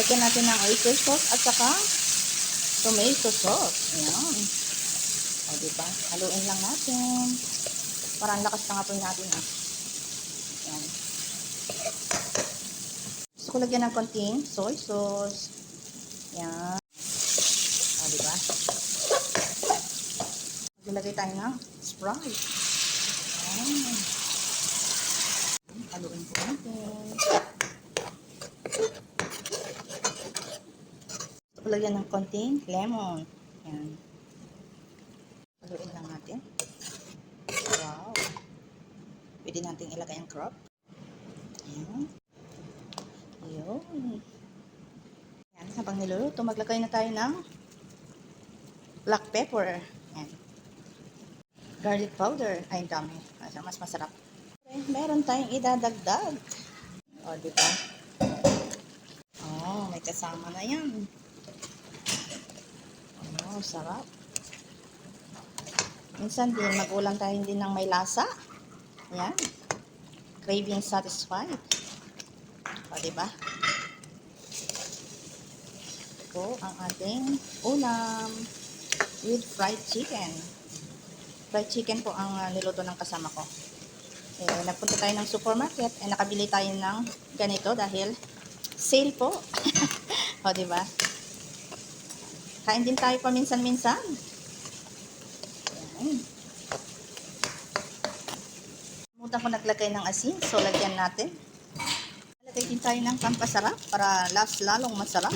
Lagyan natin ng oyster sauce at saka tomato sauce. Ayan. O, diba? Haluin lang natin. Parang lakas na nga po natin. Ayan. Gusto ko lagyan ng konting soy sauce. Ayan. O, diba? Maglagay tayo ng Sprite. Ayan. Haluin po natin. Gusto ko lagyan ng konting lemon. Ayan. Haluin lang natin. Wow. Pwede natin ilagay ang crop. Ayan. Ayun. Ayan. Habang niluluto, maglagay na tayo ng black pepper. Ayan. Garlic powder. Ay, dami. Mas masarap. Okay, meron tayong idadagdag. O, diba? Oh, may kasama na yan. Oh, sarap. Minsan din, magulang tayo din ng may lasa. Ayan. Craving satisfied. O, diba? Ito ang ating ulam with fried chicken. Fried chicken po ang niluto ng kasama ko. Nagpunta tayo ng supermarket, nakabili tayo ng ganito dahil sale po. O, diba? Kain din tayo paminsan-minsan. Ayan. Muntang ko naglagay ng asin, so lagyan natin. Lagay din tayo ng pampasarap para lalong masarap.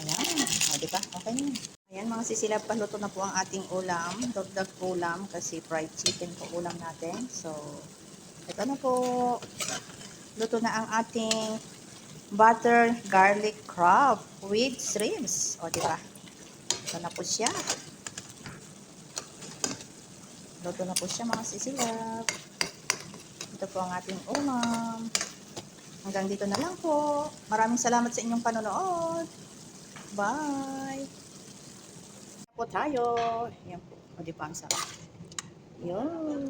Ayan. O, diba? Okay na. Ayan mga sisilab, paluto na po ang ating ulam. Dagdag ulam kasi fried chicken po ulam natin. So, ito na po. Luto na ang ating butter garlic crab with shrimps. O, diba? Ito na po siya. Luto na po siya mga sisilab. Ito po ang ating ulam. Hanggang dito na lang po. Maraming salamat sa inyong panonood. Bye! Po tayo. Yan po. O, diba ang sarap. Yun.